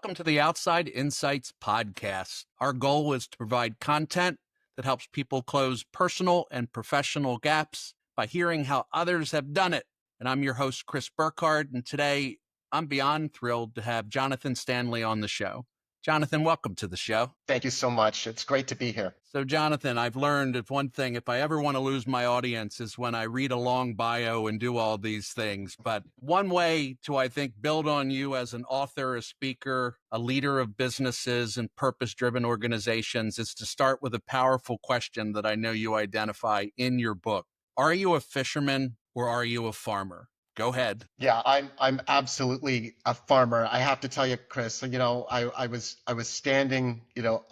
Welcome to the Outside Insights podcast. Our goal is to provide content that helps people close personal and professional gaps by hearing how others have done it. And I'm your host, Chris Burkhard. And today I'm beyond thrilled to have Jonathan Stanley on the show. Jonathan, welcome to the show. Thank you so much. It's great to be here. So, Jonathan, I've learned of one thing. If I ever want to lose my audience is when I read a long bio and do all these things. But one way to, I think, build on you as an author, a speaker, a leader of businesses and purpose-driven organizations is to start with a powerful question that I know you identify in your book. Are you a fisherman or are you a farmer? Go ahead. Yeah, I'm absolutely a farmer. I have to tell you, Chris, I was standing,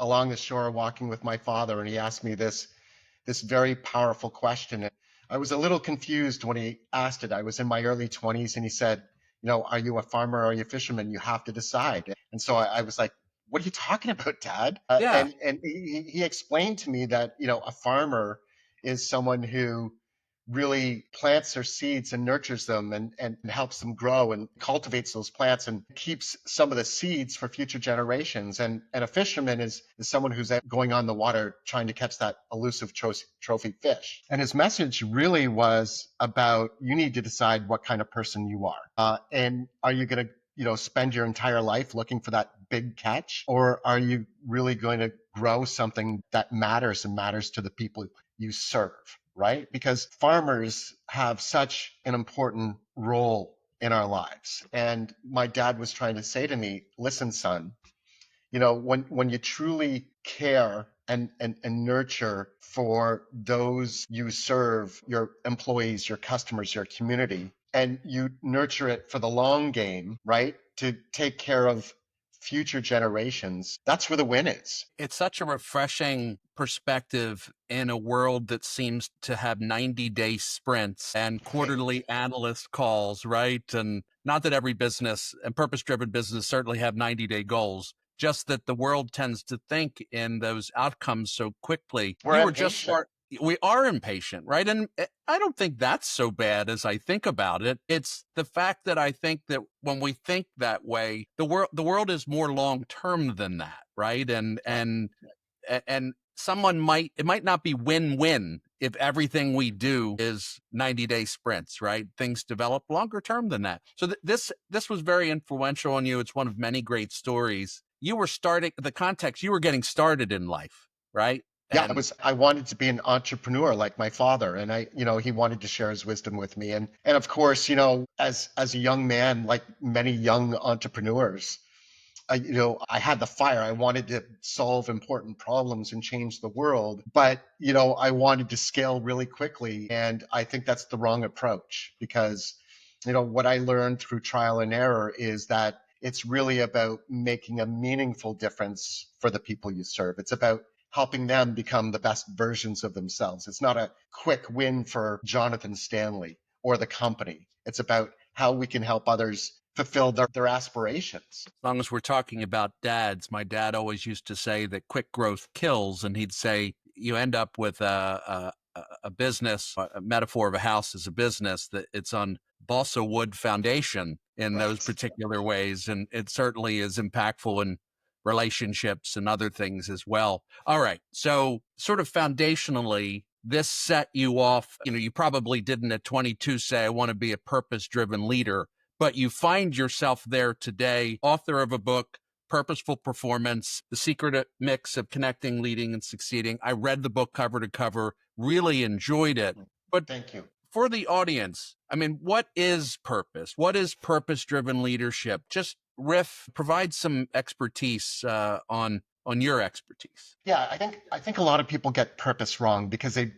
along the shore walking with my father, and he asked me this very powerful question. I was a little confused when he asked it. I was in my early 20s and he said, are you a farmer or are you a fisherman? You have to decide. And so I was like, what are you talking about, Dad? Yeah. And he explained to me that, a farmer is someone who really plants their seeds and nurtures them and helps them grow and cultivates those plants and keeps some of the seeds for future generations. And a fisherman is someone who's going on the water trying to catch that elusive trophy fish. And his message really was about, you need to decide what kind of person you are. And are you going to spend your entire life looking for that big catch? Or are you really going to grow something that matters and matters to the people you serve? Right? Because farmers have such an important role in our lives. And my dad was trying to say to me, listen, son, when you truly care and nurture for those you serve, your employees, your customers, your community, and you nurture it for the long game, right? To take care of future generations, that's where the win is. It's such a refreshing perspective in a world that seems to have 90-day sprints and quarterly analyst calls, right? And not that every business and purpose-driven business certainly have 90-day goals, just that the world tends to think in those outcomes so quickly. We are impatient, right? And I don't think that's so bad as I think about it. It's the fact that I think that when we think that way, the world is more long-term than that, right? And it might not be win-win if everything we do is 90-day sprints, right? Things develop longer term than that. So this was very influential on you. It's one of many great stories. You were getting started in life, right? Yeah, I wanted to be an entrepreneur like my father, and he wanted to share his wisdom with me. And of course, as a young man, like many young entrepreneurs, I had the fire. I wanted to solve important problems and change the world, but I wanted to scale really quickly. And I think that's the wrong approach because, what I learned through trial and error is that it's really about making a meaningful difference for the people you serve. It's about helping them become the best versions of themselves. It's not a quick win for Jonathan Stanley or the company. It's about how we can help others fulfill their aspirations. As long as we're talking about dads, my dad always used to say that quick growth kills, and he'd say you end up with a business, a metaphor of a house is a business, that it's on balsa wood foundation in those particular ways, and it certainly is impactful in relationships and other things as well. All right. So sort of foundationally, this set you off. You probably didn't at 22 say, I want to be a purpose-driven leader, but you find yourself there today, author of a book, Purposeful Performance, The Secret Mix of Connecting, Leading, and Succeeding. I read the book cover to cover, really enjoyed it. But thank you. For the audience, what is purpose? What is purpose-driven leadership? Just provide some expertise on your expertise. Yeah, I think a lot of people get purpose wrong because they,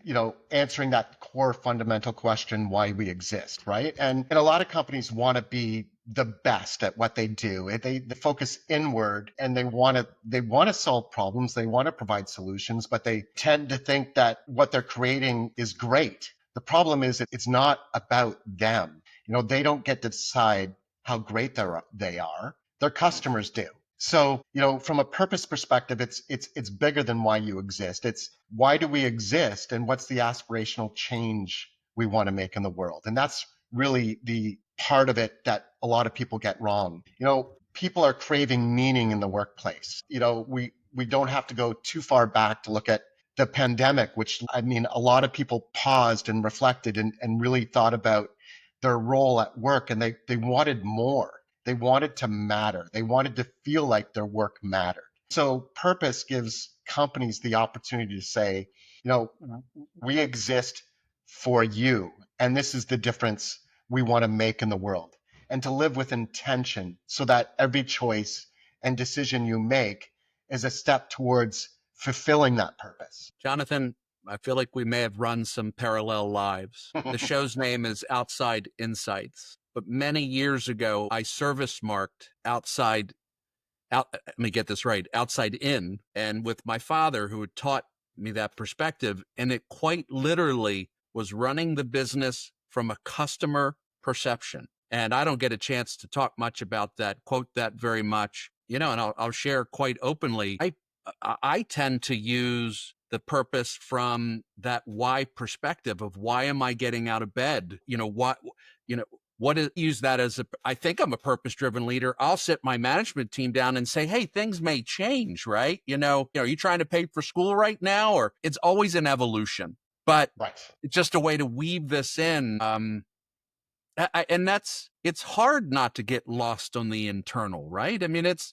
answering that core fundamental question, why we exist, right? And a lot of companies want to be the best at what they do. They focus inward and they want to solve problems. They want to provide solutions, but they tend to think that what they're creating is great. The problem is it's not about them. They don't get to decide how great they are. Their customers do. So, from a purpose perspective, it's bigger than why you exist. It's why do we exist and what's the aspirational change we want to make in the world? And that's really the part of it that a lot of people get wrong. people are craving meaning in the workplace. We don't have to go too far back to look at the pandemic, which, I mean, a lot of people paused and reflected and really thought about their role at work, and they wanted more. They wanted to matter. They wanted to feel like their work mattered. So purpose gives companies the opportunity to say, you know, we exist for you, and this is the difference we want to make in the world, and to live with intention so that every choice and decision you make is a step towards fulfilling that purpose. Jonathan, I feel like we may have run some parallel lives. The show's name is Outside Insights, but many years ago, I service marked let me get this right, outside in, and with my father, who had taught me that perspective. And it quite literally was running the business from a customer perception. And I don't get a chance to talk much about that, quote that very much, and I'll share quite openly. I tend to use the purpose from that why perspective of why am I getting out of bed? You know, use that as I think I'm a purpose driven leader. I'll sit my management team down and say, hey, things may change, right? Are you trying to pay for school right now? Or it's always an evolution, but Right. it's just a way to weave this in. And it's hard not to get lost on the internal, right? I mean, it's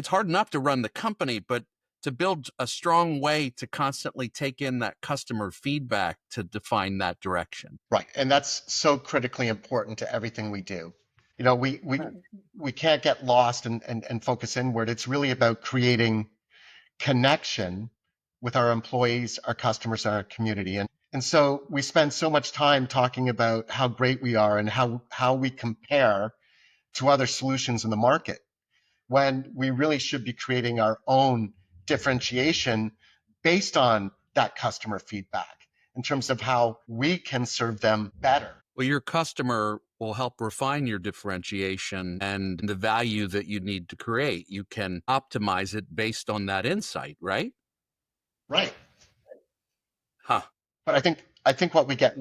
hard enough to run the company, but to build a strong way to constantly take in that customer feedback to define that direction. Right. And that's so critically important to everything we do. We can't get lost and focus inward. It's really about creating connection with our employees, our customers, and our community. And so we spend so much time talking about how great we are and how we compare to other solutions in the market, when we really should be creating our own differentiation based on that customer feedback in terms of how we can serve them better. Well, your customer will help refine your differentiation and the value that you need to create. You can optimize it based on that insight, right? Right. Huh. But I think what we get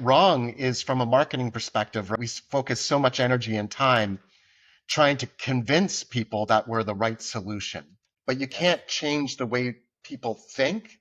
wrong is, from a marketing perspective, right? We focus so much energy and time trying to convince people that we're the right solution. But you Yes. can't change the way people think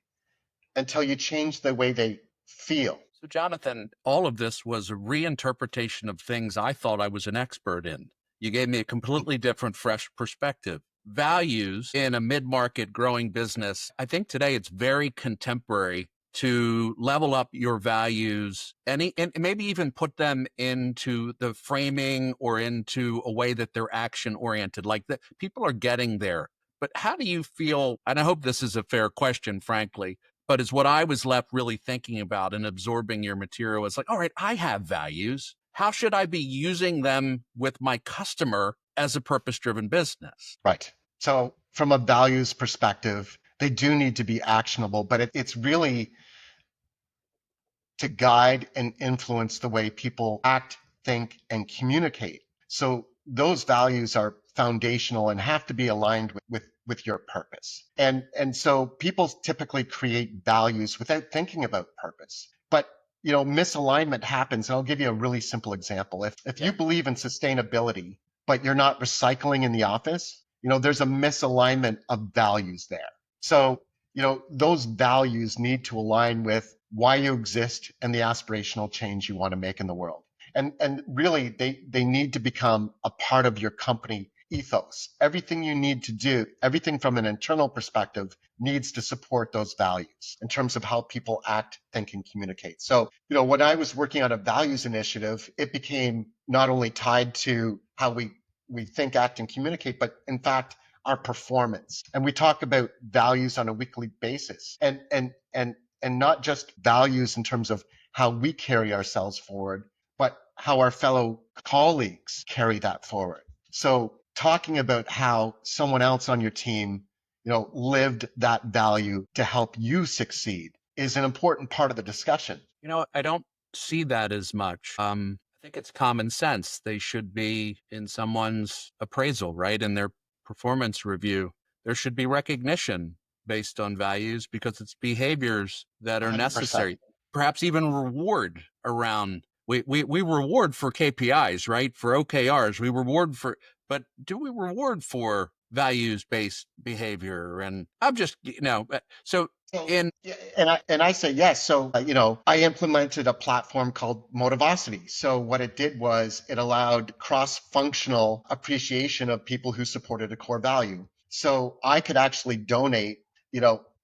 until you change the way they feel. So, Jonathan, all of this was a reinterpretation of things I thought I was an expert in. You gave me a completely different, fresh perspective. Values in a mid market growing business, I think today it's very contemporary to level up your values and maybe even put them into the framing or into a way that they're action oriented, like that people are getting there. But how do you feel? And I hope this is a fair question, frankly, but is what I was left really thinking about and absorbing your material is like, all right, I have values. How should I be using them with my customer as a purpose driven business? Right. So, from a values perspective, they do need to be actionable, but it's really to guide and influence the way people act, think, and communicate. So those values are foundational and have to be aligned with your purpose. And so people typically create values without thinking about purpose. But misalignment happens. And I'll give you a really simple example. If you believe in sustainability, but you're not recycling in the office, there's a misalignment of values there. So those values need to align with why you exist and the aspirational change you want to make in the world. And really, they need to become a part of your company ethos. Everything you need to do, everything from an internal perspective, needs to support those values in terms of how people act, think, and communicate. So, when I was working on a values initiative, it became not only tied to how we think, act, and communicate, but in fact, our performance. And we talk about values on a weekly basis, and not just values in terms of how we carry ourselves forward, but how our fellow colleagues carry that forward. So talking about how someone else on your team, lived that value to help you succeed is an important part of the discussion. I don't see that as much. I think it's common sense. They should be in someone's appraisal, right? In their performance review. There should be recognition based on values because it's behaviors that are 100%. necessary, perhaps even reward around we reward for KPIs, right? For OKRs, we reward for, but do we reward for values based behavior? And I'm just, so So, in yeah, and I say yes. So, I implemented a platform called Motivosity. So what it did was it allowed cross-functional appreciation of people who supported a core value. So I could actually donate,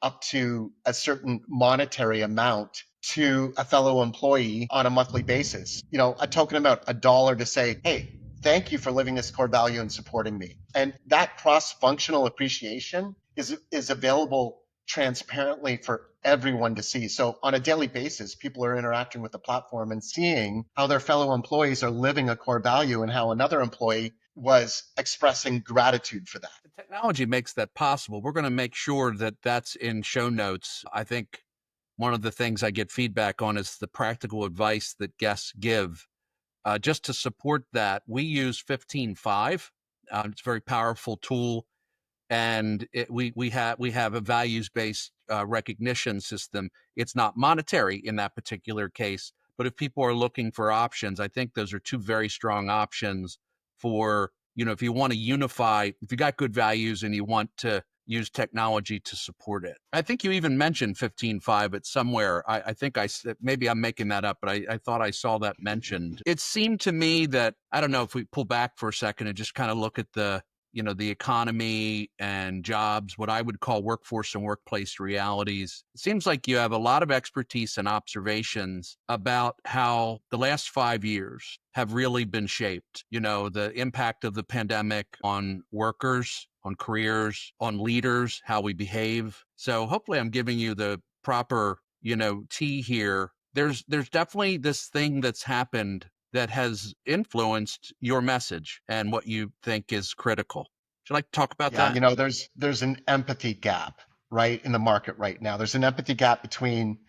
up to a certain monetary amount to a fellow employee on a monthly basis. A token amount, $1 to say, hey, thank you for living this core value and supporting me. And that cross-functional appreciation is available transparently for everyone to see. So on a daily basis, people are interacting with the platform and seeing how their fellow employees are living a core value and how another employee was expressing gratitude for that. the technology makes that possible. We're going to make sure that that's in show notes. I think one of the things I get feedback on is the practical advice that guests give. Just to support that, we use 15.5. It's a very powerful tool, and we have a values based recognition system. It's not monetary in that particular case, but if people are looking for options, I think those are two very strong options for, if you want to unify, if you got good values and you want to use technology to support it. I think you even mentioned 15.5 at somewhere. I think maybe I'm making that up, but I thought I saw that mentioned. It seemed to me that, I don't know, if we pull back for a second and just kind of look at the economy and jobs, what I would call workforce and workplace realities. It seems like you have a lot of expertise and observations about how the last 5 years have really been shaped. The impact of the pandemic on workers, on careers, on leaders, how we behave. So hopefully I'm giving you the proper, tea here. There's definitely this thing that's happened that has influenced your message and what you think is critical. Would you like to talk about Yeah, that? there's an empathy gap right in the market right now. There's an empathy gap between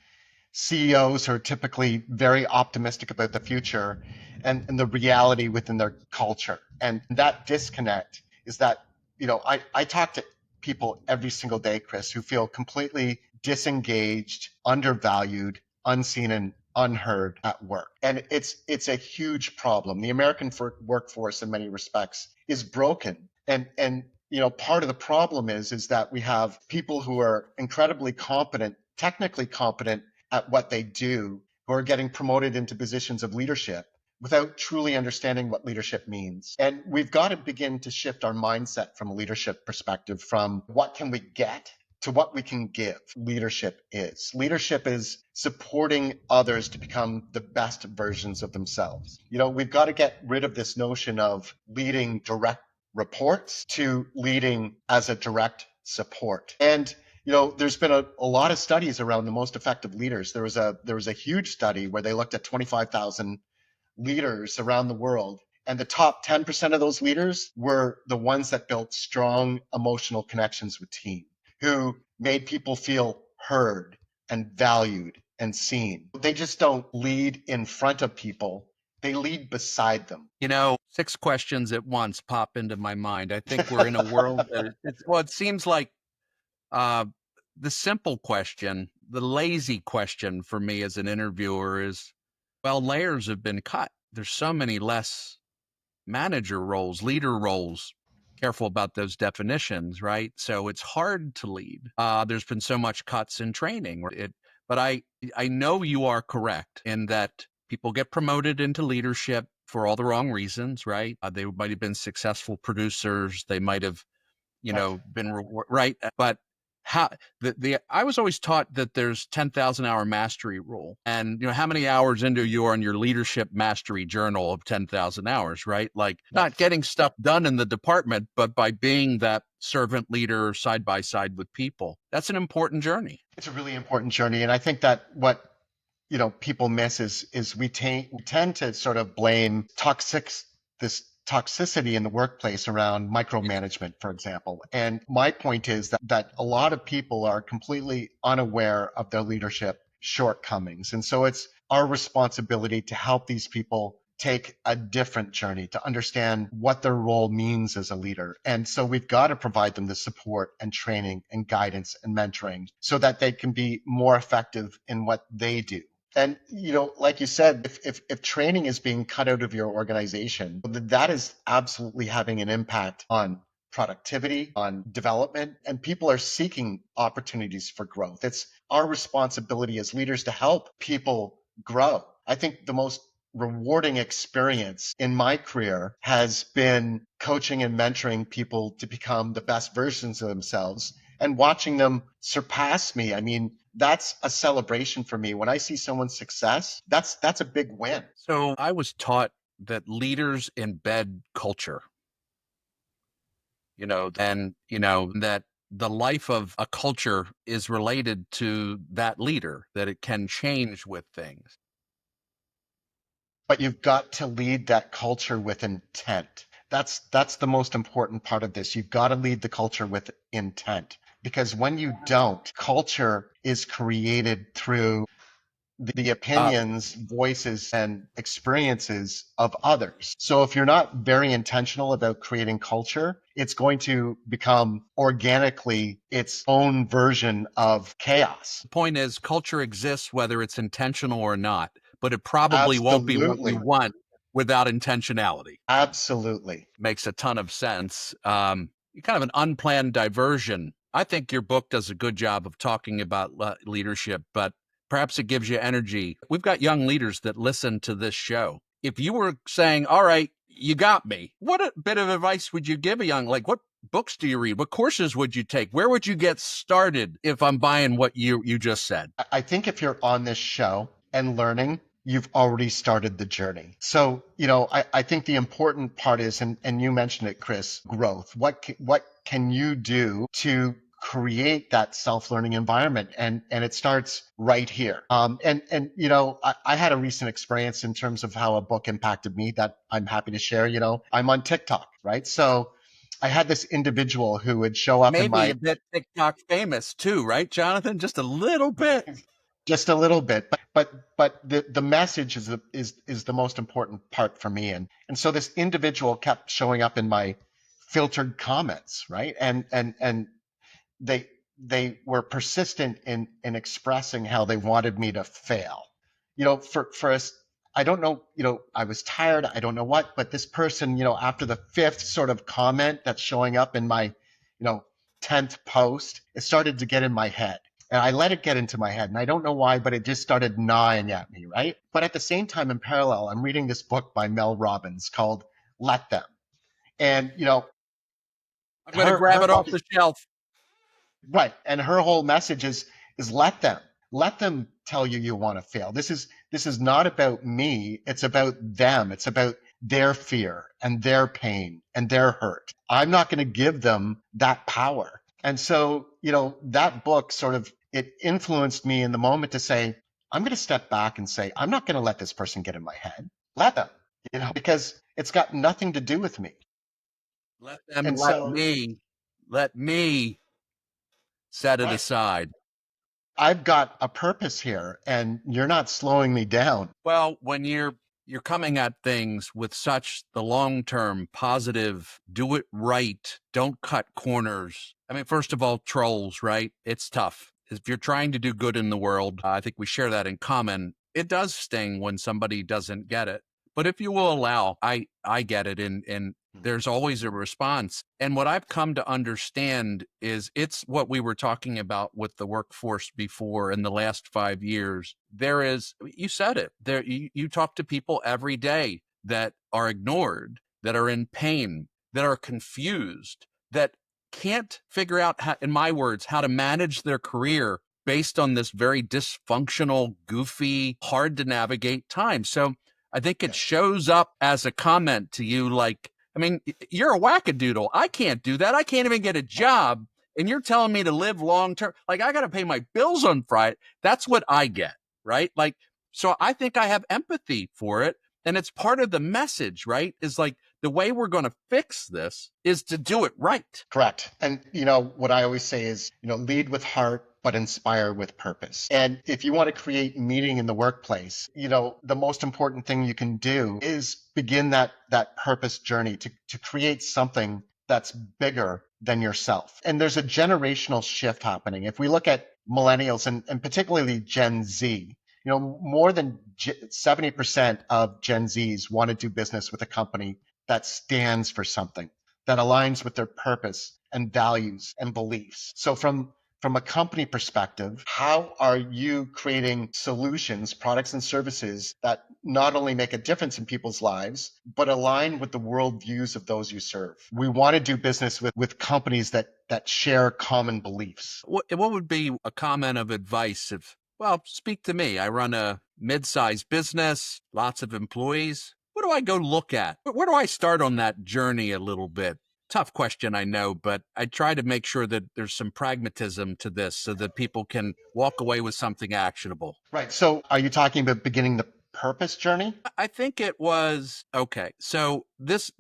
CEOs who are typically very optimistic about the future and the reality within their culture. And that disconnect is that, I talk to people every single day, Chris, who feel completely disengaged, undervalued, unseen, and unheard at work. And it's a huge problem. The American workforce in many respects is broken. And part of the problem is that we have people who are incredibly competent, technically competent at what they do, who are getting promoted into positions of leadership without truly understanding what leadership means. And we've got to begin to shift our mindset from a leadership perspective from what can we get to what we can give. Leadership is supporting others to become the best versions of themselves. We've got to get rid of this notion of leading direct reports to leading as a direct support. And there's been a lot of studies around the most effective leaders. There was a huge study where they looked at 25,000 leaders around the world, and the top 10% of those leaders were the ones that built strong emotional connections with team, who made people feel heard and valued and seen. They just don't lead in front of people, they lead beside them. 6 questions at once pop into my mind. I think we're in a world that it seems like uh, the simple question, the lazy question for me as an interviewer is, well, layers have been cut. There's so many less manager roles, leader roles. Careful about those definitions, right? So it's hard to lead. There's been so much cuts in training. But I know you are correct in that people get promoted into leadership for all the wrong reasons, right? They might have been successful producers. They might have Right. been right. But how the I was always taught that there's 10,000 hour mastery rule, and how many hours into you are on your leadership mastery journal of 10,000 hours, right? Like not Yes. getting stuff done in the department, but by being that servant leader side by side with people. That's an important journey. It's a really important journey. And I think that what people miss is we tend to sort of blame this toxicity in the workplace around micromanagement, for example. And my point is that a lot of people are completely unaware of their leadership shortcomings. And so it's our responsibility to help these people take a different journey, to understand what their role means as a leader. And so we've got to provide them the support and training and guidance and mentoring so that they can be more effective in what they do. And like you said, if training is being cut out of your organization, that is absolutely having an impact on productivity, on development, and people are seeking opportunities for growth. It's our responsibility as leaders to help people grow. I think the most rewarding experience in my career has been coaching and mentoring people to become the best versions of themselves and watching them surpass me. I mean, that's a celebration for me. When I see someone's success, that's a big win. So I was taught that leaders embed culture, and, that the life of a culture is related to that leader, that it can change with things. But you've got to lead that culture with intent. That's the most important part of this. You've got to lead the culture with intent, because when you don't, culture is created through the Uh, opinions, voices, and experiences of others. So if you're not very intentional about creating culture, it's going to become organically its own version of chaos. the point is, culture exists whether it's intentional or not, but it probably won't be what you Absolutely. want without intentionality. Absolutely. Makes a ton of sense. Kind of an unplanned diversion. I think your book does a good job of talking about leadership, but perhaps it gives you energy. We've got young leaders that listen to this show. If you were saying, all right, you got me, what a bit of advice would you give a young, like, what books do you read? What courses would you take? Where would you get started if I'm buying what you just said? I think if you're on this show and learning, you've already started the journey. So, I think the important part is, and you mentioned it, Chris, growth. What can you do to create that self-learning environment? And it starts right here. I had a recent experience in terms of how a book impacted me that I'm happy to share. I'm on TikTok, right? So I had this individual who would show up in Maybe my a bit TikTok famous too, right, Jonathan? Just a little bit. just a little bit, but the message is the most important part for me. And so this individual kept showing up in my filtered comments, right? And they were persistent in expressing how they wanted me to fail. For us, I don't know, I was tired, I don't know what, but this person, after the fifth sort of comment that's showing up in my, 10th post, it started to get in my head. And I let it get into my head. And I don't know why, but it just started gnawing at me, right? But at the same time, in parallel, I'm reading this book by Mel Robbins called Let Them. And, I'm going to grab her it off book is the shelf. right. And her whole message is let them. Let them tell you you want to fail. This is not about me. It's about them. It's about their fear and their pain and their hurt. I'm not going to give them that power. And so, that book sort of it influenced me in the moment to say, I'm going to step back and say, I'm not going to let this person get in my head. Let them, because it's got nothing to do with me. Let them And so, let me set it right. aside. I've got a purpose here and you're not slowing me down. Well, when you're coming at things with such the long-term positive, do it right, don't cut corners. I mean, first of all, trolls, right? It's tough. If you're trying to do good in the world, I think we share that in common. It does sting when somebody doesn't get it. But if you will allow, I get it, and there's always a response. And what I've come to understand is it's what we were talking about with the workforce before in the last 5 years. There is, you said it, there, you talk to people every day that are ignored, that are in pain, that are confused, that can't figure out, how, in my words, how to manage their career based on this very dysfunctional, goofy, hard to navigate time. So I think it Yes. shows up as a comment to you like, I mean, you're a wackadoodle. I can't do that. I can't even get a job. And you're telling me to live long term. Like, I got to pay my bills on Friday. That's what I get. Right. Like, so I think I have empathy for it. And it's part of the message, right? Is like the way we're going to fix this is to do it right. Correct. And what I always say is, lead with heart, but inspire with purpose. And if you want to create meaning in the workplace, the most important thing you can do is begin that purpose journey to create something that's bigger than yourself. And there's a generational shift happening. If we look at millennials and particularly Gen Z, More than 70% of Gen Zs want to do business with a company that stands for something, that aligns with their purpose and values and beliefs. So from a company perspective, how are you creating solutions, products and services that not only make a difference in people's lives, but align with the worldviews of those you serve? We want to do business with companies that share common beliefs. What would be a comment of advice if, well, speak to me. I run a mid-sized business, lots of employees. What do I go look at? Where do I start on that journey a little bit? Tough question, I know, but I try to make sure that there's some pragmatism to this so that people can walk away with something actionable. Right. So are you talking about beginning the purpose journey? I think it was okay. So this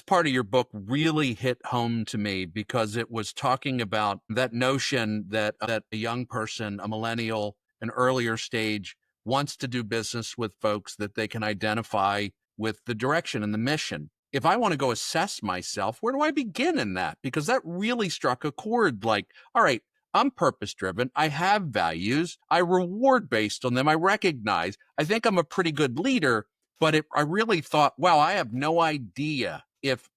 part of your book really hit home to me because it was talking about that notion that a young person, a millennial, an earlier stage wants to do business with folks that they can identify with the direction and the mission. If I want to go assess myself, where do I begin in that? Because that really struck a chord. Like, all right, I'm purpose driven. I have values. I reward based on them. I recognize. I think I'm a pretty good leader, but I really thought, wow, I have no idea if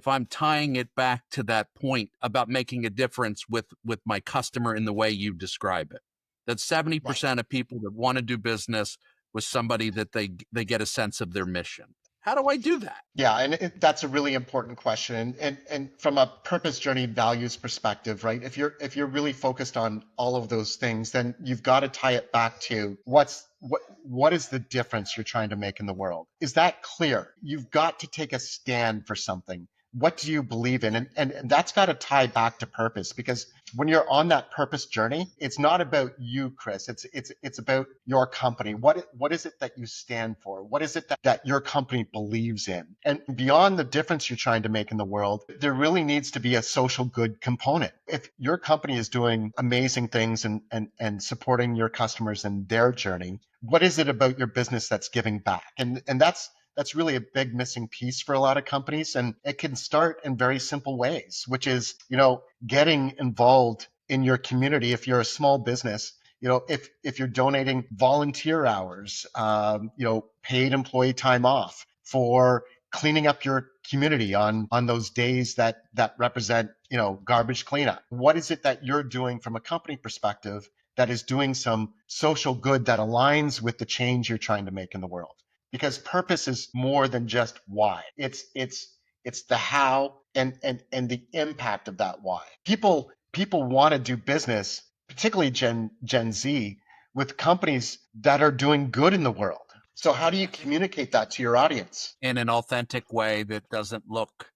I'm tying it back to that point about making a difference with my customer in the way you describe it. That Right. 70% of people that want to do business with somebody that they get a sense of their mission. How do I do that? Yeah, and that's a really important question. And from a purpose journey values perspective, right? If you're really focused on all of those things, then you've got to tie it back to what is the difference you're trying to make in the world? Is that clear? You've got to take a stand for something. What do you believe in? And that's got to tie back to purpose, because when you're on that purpose journey, it's not about you, Chris. It's about your company. What is it that you stand for? What is it that your company believes in? And beyond the difference you're trying to make in the world, there really needs to be a social good component. If your company is doing amazing things and supporting your customers in their journey, what is it about your business that's giving back? And that's really a big missing piece for a lot of companies. And it can start in very simple ways, which is, getting involved in your community. If you're a small business, if you're donating volunteer hours, paid employee time off for cleaning up your community on those days that represent, garbage cleanup. What is it that you're doing from a company perspective that is doing some social good that aligns with the change you're trying to make in the world? Because purpose is more than just why. It's the how and the impact of that why. People want to do business, particularly Gen Z, with companies that are doing good in the world. So how do you communicate that to your audience? In an authentic way that doesn't look,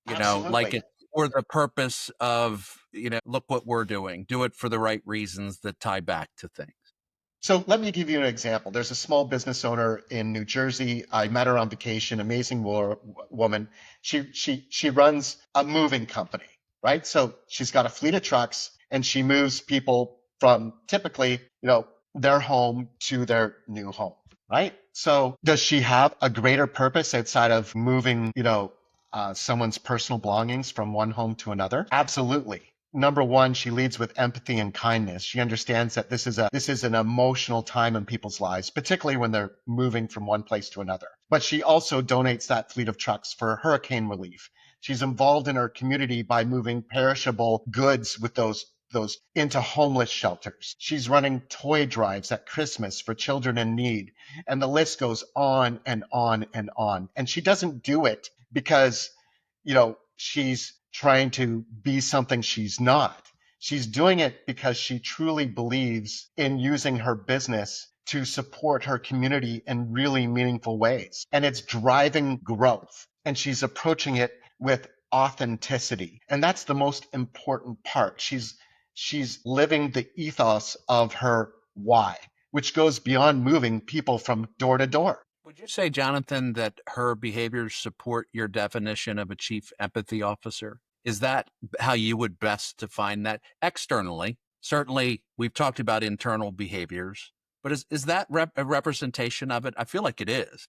like Absolutely. it for the purpose of, look what we're doing. Do it for the right reasons that tie back to things. So let me give you an example. There's a small business owner in New Jersey. I met her on vacation. Amazing woman. She runs a moving company, right? So she's got a fleet of trucks and she moves people from typically, their home to their new home, right? So does she have a greater purpose outside of moving, someone's personal belongings from one home to another? Absolutely. Number one, she leads with empathy and kindness. She understands that this is an emotional time in people's lives, particularly when they're moving from one place to another. But she also donates that fleet of trucks for hurricane relief. She's involved in her community by moving perishable goods with those into homeless shelters. She's running toy drives at Christmas for children in need. And the list goes on and on and on. And she doesn't do it because, she's trying to be something she's not. She's doing it because she truly believes in using her business to support her community in really meaningful ways. And it's driving growth. And she's approaching it with authenticity. And that's the most important part. She's living the ethos of her why, which goes beyond moving people from door to door. Would you say, Jonathan, that her behaviors support your definition of a chief empathy officer? Is that how you would best define that externally? Certainly, we've talked about internal behaviors, but is that a representation of it? I feel like it is.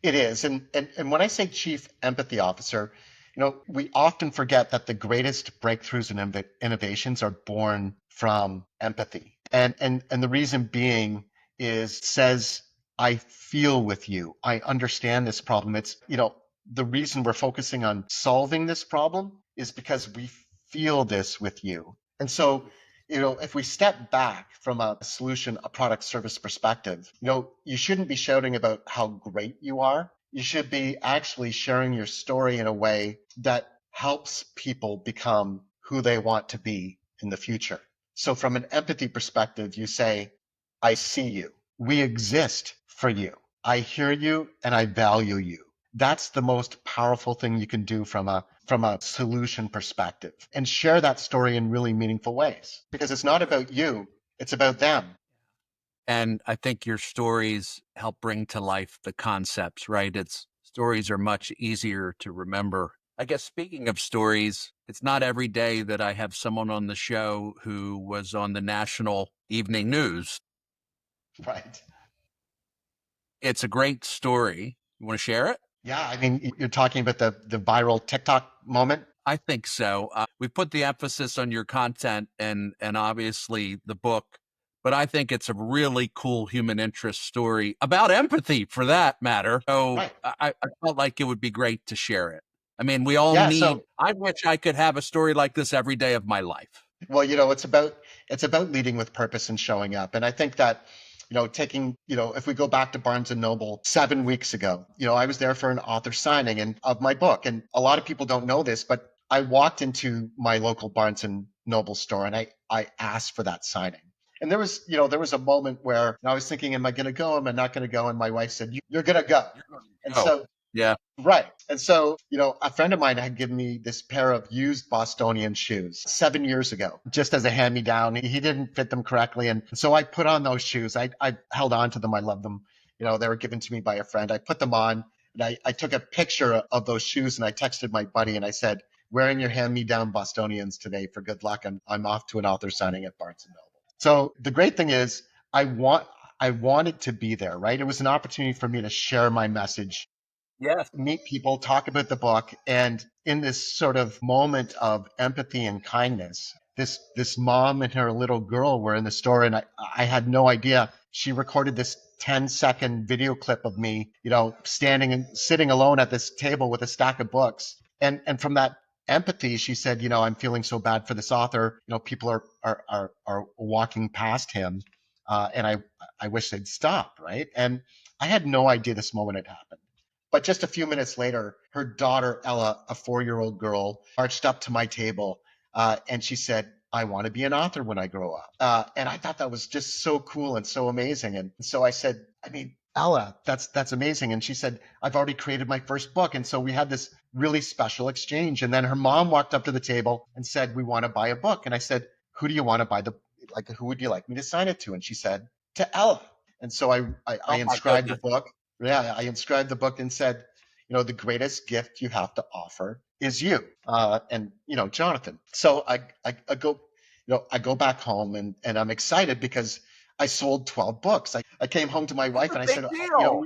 It is. And when I say chief empathy officer, we often forget that the greatest breakthroughs and innovations are born from empathy. And the reason being is says, I feel with you. I understand this problem. It's, the reason we're focusing on solving this problem is because we feel this with you. And so, if we step back from a solution, a product service perspective, you shouldn't be shouting about how great you are. You should be actually sharing your story in a way that helps people become who they want to be in the future. So from an empathy perspective, you say, I see you. We exist for you. I hear you and I value you. That's the most powerful thing you can do from a solution perspective, and share that story in really meaningful ways, because it's not about you, it's about them. And I think your stories help bring to life the concepts, right? It's stories are much easier to remember. I guess speaking of stories, it's not every day that I have someone on the show who was on the national evening news. Right. It's a great story. You want to share it? Yeah, I mean, you're talking about the viral TikTok moment. I think so. We put the emphasis on your content and obviously the book, but I think it's a really cool human interest story about empathy, for that matter. So Right. I felt like it would be great to share it. I mean, we all Yeah, need. so I wish I could have a story like this every day of my life. well, it's about leading with purpose and showing up. And I think that, taking, if we go back to Barnes and Noble 7 weeks ago, I was there for an author signing and of my book. And a lot of people don't know this, but I walked into my local Barnes and Noble store and I asked for that signing. And there was a moment where I was thinking, am I going to go? Am I not going to go? And my wife said, you're going to go. You're going to And go. so Yeah. right. And so, a friend of mine had given me this pair of used Bostonian shoes 7 years ago, just as a hand me down. He didn't fit them correctly. And so I put on those shoes. I held on to them. I loved them. They were given to me by a friend. I put them on and I took a picture of those shoes and I texted my buddy and I said, wearing your hand me down Bostonians today for good luck. I'm off to an author signing at Barnes and Noble. So the great thing is I wanted to be there, right? It was an opportunity for me to share my message, Yes. meet people, talk about the book, and in this sort of moment of empathy and kindness, this mom and her little girl were in the store, and I had no idea. She recorded this 10-second video clip of me, standing and sitting alone at this table with a stack of books, and from that empathy, she said, I'm feeling so bad for this author. People are walking past him, and I wish they'd stop, right? And I had no idea this moment had happened. But just a few minutes later, her daughter, Ella, a 4-year-old girl, marched up to my table and she said, I want to be an author when I grow up. And I thought that was just so cool and so amazing. And so I said, I mean, Ella, that's amazing. And she said, I've already created my first book. And so we had this really special exchange. And then her mom walked up to the table and said, we want to buy a book. And I said, who do you want to buy who would you like me to sign it to? And she said, to Ella. And so I Oh my inscribed the goodness. book. Yeah, I inscribed the book and said, the greatest gift you have to offer is you, and Jonathan. So I go back home and I'm excited because I sold 12 books. I came home to my That's wife a and I big said, deal.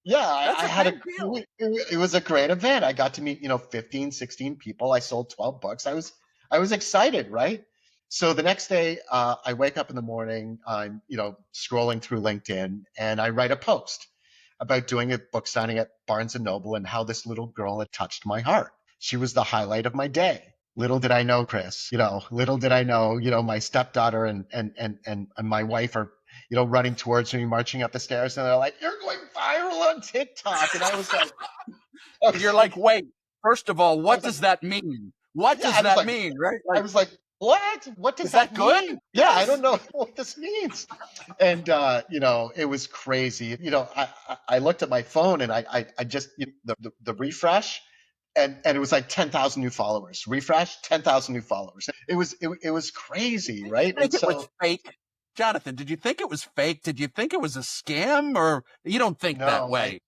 yeah, That's I a had big deal. it was a great event. I got to meet 15, 16 people. I sold 12 books. I was excited, right? So the next day, I wake up in the morning. I'm scrolling through LinkedIn and I write a post about doing a book signing at Barnes and Noble and how this little girl had touched my heart. She was the highlight of my day. Little did I know, Chris. Little did I know. My stepdaughter and my wife are running towards me, marching up the stairs, and they're like, "You're going viral on TikTok." And I was like, I And you're was like, like, wait, first of all, I what was like, does that mean? What yeah, does that mean? Right? I Like, was like, what? What does is that that good? mean? Yeah, I Yes. don't know what this means. And it was crazy. I looked at my phone and I just the refresh, and it was like 10,000 new followers. Refresh, 10,000 new followers. It was crazy, Did you right? And think it was so fake? Jonathan, did you think it was fake? Did you think it was a scam, or you don't think that no, way?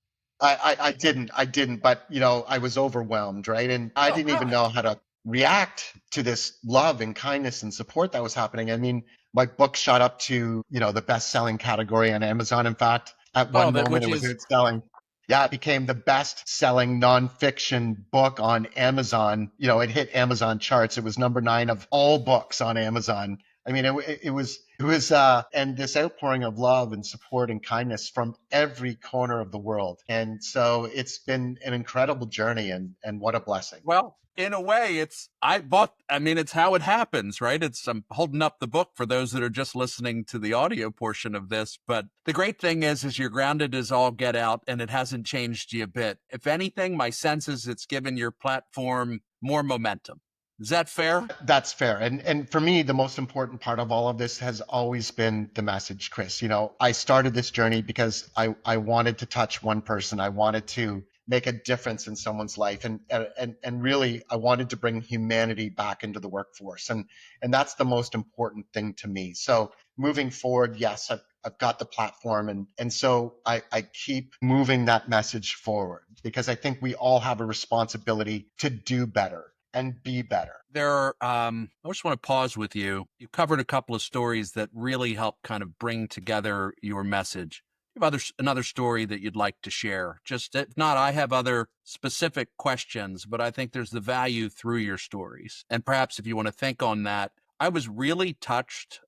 I didn't, but I was overwhelmed, right? And I Oh didn't even God. know how to react to this love and kindness and support that was happening. I mean, my book shot up to, the best-selling category on Amazon. In fact, at Oh, one that moment which it was is outselling. Yeah, it became the best-selling nonfiction book on Amazon. It hit Amazon charts. It was number 9 of all books on Amazon. I mean, it was It was, and this outpouring of love and support and kindness from every corner of the world. And so it's been an incredible journey, and what a blessing. Well, in a way, I mean, it's how it happens, right? I'm holding up the book for those that are just listening to the audio portion of this. But the great thing is you're grounded as all get out and it hasn't changed you a bit. If anything, my sense is it's given your platform more momentum. Is that fair? That's fair. And for me, the most important part of all of this has always been the message, Chris. You know, I started this journey because I wanted to touch one person. I wanted to make a difference in someone's life. And really I wanted to bring humanity back into the workforce. And that's the most important thing to me. So moving forward, yes, I've got the platform, and so I keep moving that message forward because I think we all have a responsibility to do better and be better. I just want to pause with you. You covered a couple of stories that really help kind of bring together your message. You have another story that you'd like to share? Just if not, I have other specific questions, but I think there's the value through your stories. And perhaps if you want to think on that, I was really touched.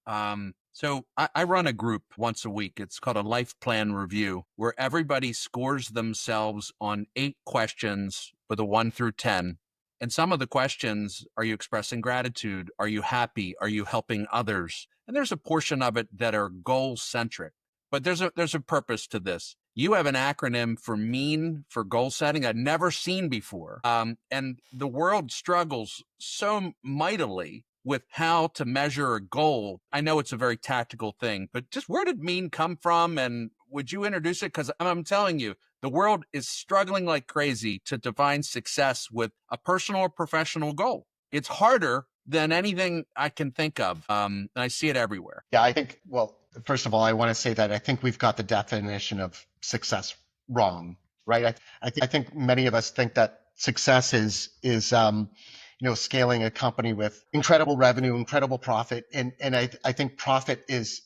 So I run a group once a week. It's called a life plan review, where everybody scores themselves on 8 questions with a 1 through 10. And some of the questions, are you expressing gratitude? Are you happy? Are you helping others? And there's a portion of it that are goal centric, but there's a purpose to this. You have an acronym for MEAN, for goal setting, I'd never seen before. And the world struggles so mightily with how to measure a goal. I know it's a very tactical thing, but just where did MEAN come from? And would you introduce it? Because I'm telling you, the world is struggling like crazy to define success with a personal or professional goal. It's harder than anything I can think of. And I see it everywhere. Yeah, I think, well, first of all, I want to say that I think we've got the definition of success wrong, right? I think many of us think that success is scaling a company with incredible revenue, incredible profit. And I think profit is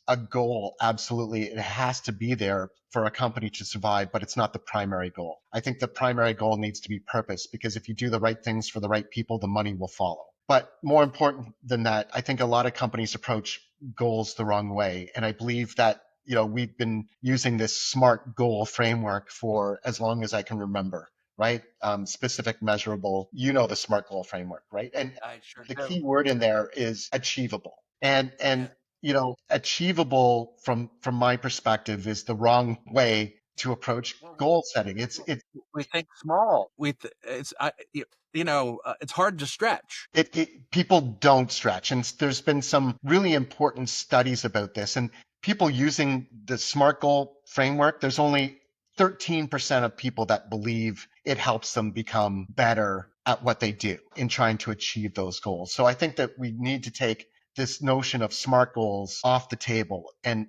a goal. Absolutely. It has to be there for a company to survive, but it's not the primary goal. I think the primary goal needs to be purpose, because if you do the right things for the right people, the money will follow. But more important than that, I think a lot of companies approach goals the wrong way. And I believe that, we've been using this SMART goal framework for as long as I can remember, right? Specific, measurable, the SMART goal framework, right? And I sure the do. key word in there is achievable. And Yeah. and achievable from my perspective is the wrong way to approach Well, goal setting. It's we think small. It's it's hard to stretch. people don't stretch, and there's been some really important studies about this, and people using the SMART goal framework, there's only 13% of people that believe it helps them become better at what they do in trying to achieve those goals. So I think that we need to take this notion of SMART goals off the table, and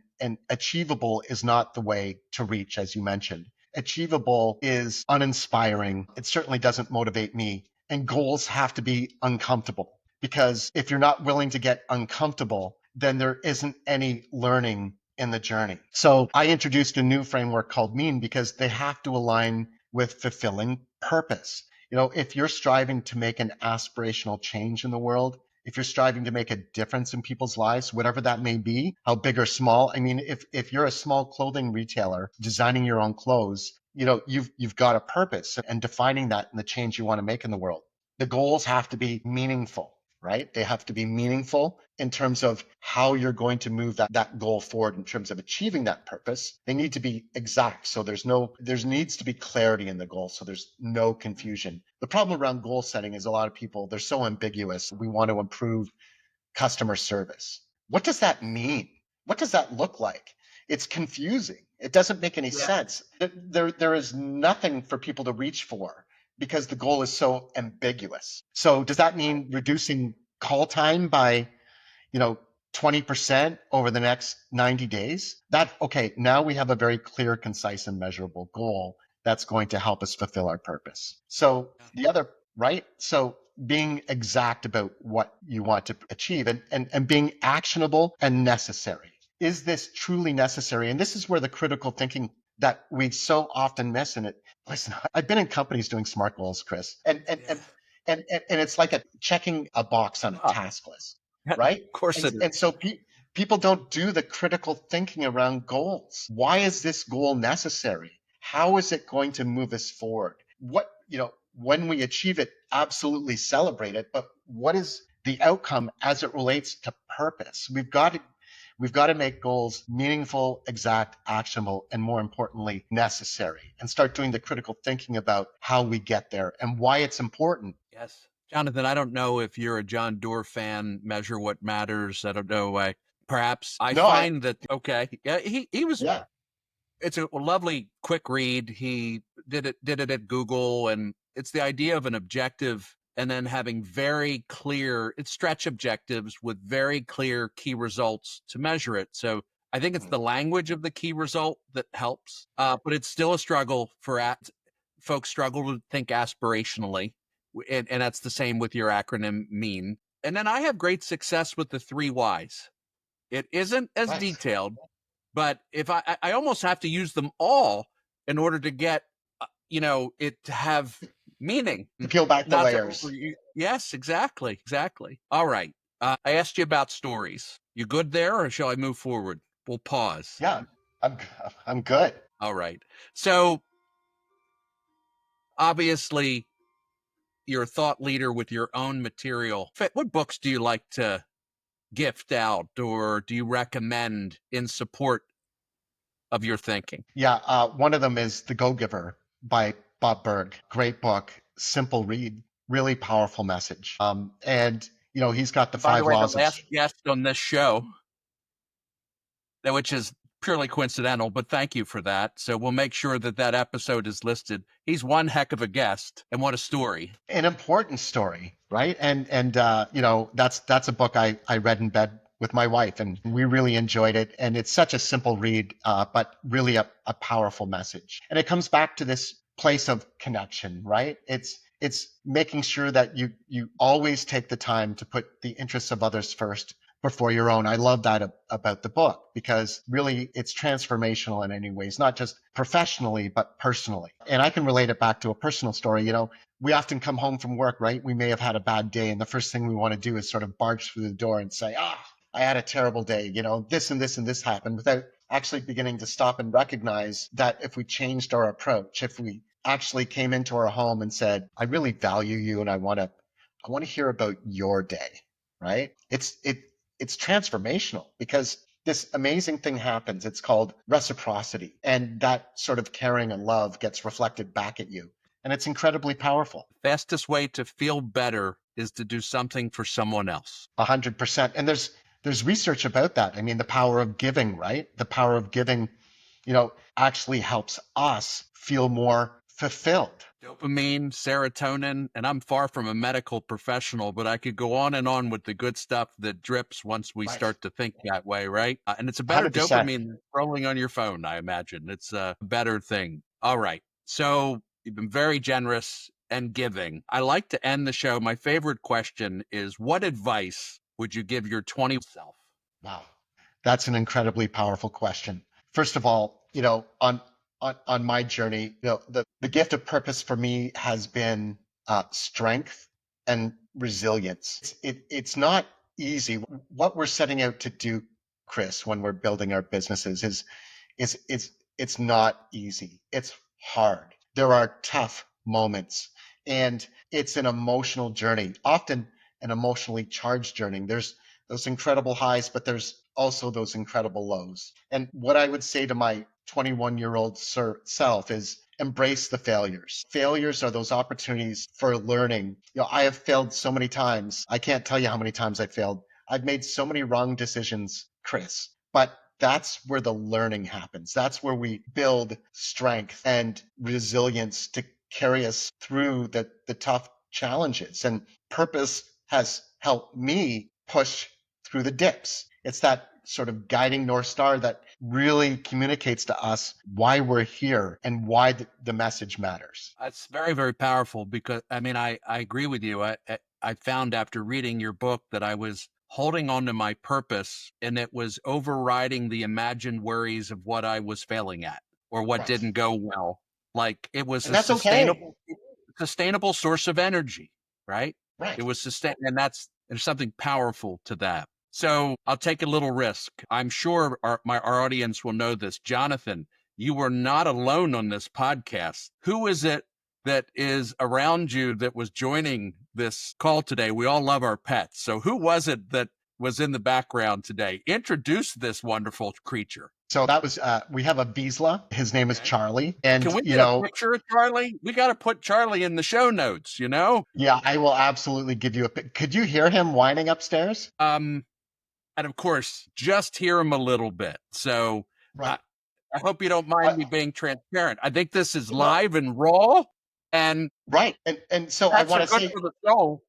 achievable is not the way to reach, as you mentioned. Achievable is uninspiring. It certainly doesn't motivate me. And goals have to be uncomfortable, because if you're not willing to get uncomfortable, then there isn't any learning in the journey. So I introduced a new framework called MEAN because they have to align with fulfilling purpose. If you're striving to make an aspirational change in the world, if you're striving to make a difference in people's lives, whatever that may be, how big or small. I mean, if you're a small clothing retailer designing your own clothes, you've got a purpose, and defining that and the change you want to make in the world. The goals have to be meaningful, right? They have to be meaningful in terms of how you're going to move that goal forward in terms of achieving that purpose. They need to be exact. So there needs to be clarity in the goal. So there's no confusion. The problem around goal setting is a lot of people, they're so ambiguous. We want to improve customer service. What does that mean? What does that look like? It's confusing. It doesn't make any Yeah. sense. There is nothing for people to reach for because the goal is so ambiguous. So does that mean reducing call time by, you know, 20% over the next 90 days? Okay, now we have a very clear, concise, and measurable goal that's going to help us fulfill our purpose. So the other, right? So being exact about what you want to achieve, and being actionable and necessary. Is this truly necessary? And this is where the critical thinking that we so often miss in it. Listen, I've been in companies doing SMART goals, Chris, and and Yeah. and and, and it's like checking a box on a Ah, task list, of right? course And it is. and so People don't do the critical thinking around goals. Why is this goal necessary? How is it going to move us forward? When we achieve it, absolutely celebrate it, but what is the outcome as it relates to purpose? We've got to make goals meaningful, exact, actionable, and more importantly, necessary, and start doing the critical thinking about how we get there and why it's important. Yes. Jonathan, I don't know if you're a John Doerr fan, Measure What Matters. I don't know. Perhaps I No, I, find that, okay. Yeah, he was, yeah, it's a lovely quick read. He did it at Google, and it's the idea of an objective and then having very clear, it's stretch objectives with very clear key results to measure it. So I think it's the language of the key result that helps, but it's still a struggle for folks struggle to think aspirationally, and that's the same with your acronym mean. And then I have great success with the three whys. It isn't as right. detailed, but if I almost have to use them all in order to get, it to have meaning. To peel back the Not to layers. yes, exactly, exactly. All right. I asked you about stories. You good there, or shall I move forward? We'll pause. Yeah, I'm I'm good. All right. So obviously, you're a thought leader with your own material. What books do you like to gift out, or do you recommend in support of your thinking? Yeah, one of them is The Go-Giver by Bob Berg. Great book, simple read, really powerful message. And he's got the By the five way, the laws of. last guest on this show, which is purely coincidental, but thank you for that. So we'll make sure that that episode is listed. He's one heck of a guest, and what a story. An important story, right? And that's a book I read in bed with my wife, and we really enjoyed it. And it's such a simple read, but really a powerful message. And it comes back to this place of connection, right? It's making sure that you always take the time to put the interests of others first before your own. I love that about the book, because really it's transformational in any ways, not just professionally, but personally. And I can relate it back to a personal story. We often come home from work, right? We may have had a bad day, and the first thing we want to do is sort of barge through the door and say, I had a terrible day. This and this and this happened, without actually beginning to stop and recognize that if we changed our approach, if we actually came into our home and said, I really value you, and I want to hear about your day, right? It's transformational, because this amazing thing happens. It's called reciprocity. And that sort of caring and love gets reflected back at you. And it's incredibly powerful. Fastest way to feel better is to do something for someone else. 100%. And there's research about that. I mean, the power of giving, right? The power of giving, actually helps us feel more fulfilled. Dopamine, serotonin, and I'm far from a medical professional, but I could go on and on with the good stuff that drips once we Right. start to think that way, right? And it's a better 100%. dopamine than scrolling on your phone, I imagine. It's a better thing. All right. So you've been very generous and giving. I like to end the show. My favorite question is, what advice would you give your 20 self? Wow. That's an incredibly powerful question. First of all, on my journey, the gift of purpose for me has been strength and resilience. It's not easy. What we're setting out to do, Chris, when we're building our businesses it's not easy. It's hard. There are tough moments, and it's an emotional journey, often an emotionally charged journey. There's those incredible highs, but there's also those incredible lows. And what I would say to my 21-year-old self is embrace the failures. Failures are those opportunities for learning. I have failed so many times. I can't tell you how many times I failed. I've made so many wrong decisions, Chris, but that's where the learning happens. That's where we build strength and resilience to carry us through the tough challenges. And purpose has helped me push through the dips. It's that sort of guiding North Star that really communicates to us why we're here and why the message matters. That's very, very powerful, because I mean, I agree with you. I found after reading your book that I was holding on to my purpose, and it was overriding the imagined worries of what I was failing at or what Right. didn't go well. Like it was And a that's okay. sustainable source of energy, right? It Right. was sustain, and there's something powerful to that. So I'll take a little risk. I'm sure our audience will know this. Jonathan, you were not alone on this podcast. Who is it that is around you that was joining this call today? We all love our pets. So who was it that was in the background today? Introduce this wonderful creature. So that was we have a Vizsla. His name is Okay. Charlie, Can and we get a picture of Charlie? We got to put Charlie in the show notes, you know? yeah, I will absolutely give you a. Could you hear him whining upstairs? And of course, just hear him a little bit. So Right. I, I hope you don't mind I, me being transparent. I think this is no, live and raw, and right. And so I pets want are to good say for the soul.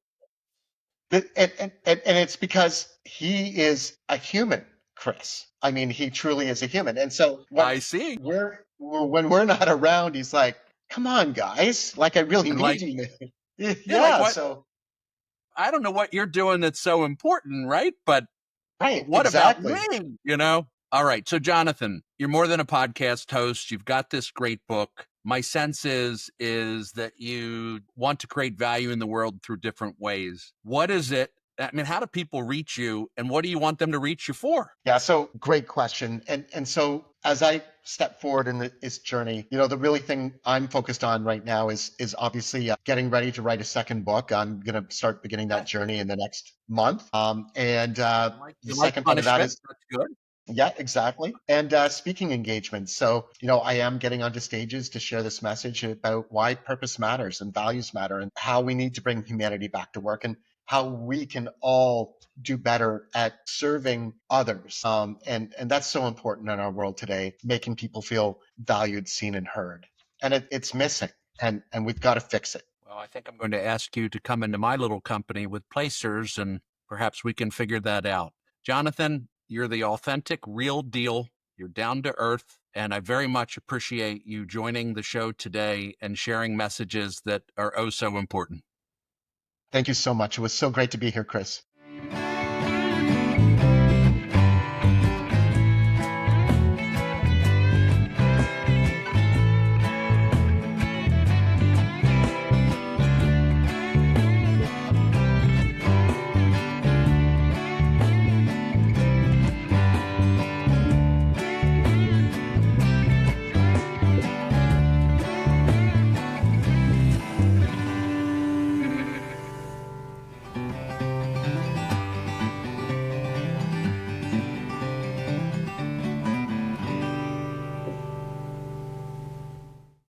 that, and it's because he is a human, Chris. I mean, he truly is a human. And so I see. when we're not around, he's like, "Come on, guys! Like I really And need like, you." yeah, like Yeah. what? So I don't know what you're doing that's so important, right? But right, what about exactly. me? You know? All right. So, Jonathan, you're more than a podcast host. You've got this great book. My sense is that you want to create value in the world through different ways. What is it? I mean, how do people reach you, and what do you want them to reach you for? Yeah, so great question. And so as I step forward in this journey, the really thing I'm focused on right now is obviously getting ready to write a second book. I'm going to start beginning that Okay. journey in the next month. And the You like second part of that punishment? is That's good. yeah, exactly. And speaking engagements. So, I am getting onto stages to share this message about why purpose matters and values matter and how we need to bring humanity back to work and how we can all do better at serving others. And that's so important in our world today, making people feel valued, seen, and heard. And it's missing, and we've got to fix it. Well, I think I'm going to ask you to come into my little company with placers, and perhaps we can figure that out. Jonathan, you're the authentic, real deal. You're down to earth. And I very much appreciate you joining the show today and sharing messages that are oh so important. Thank you so much. It was so great to be here, Chris.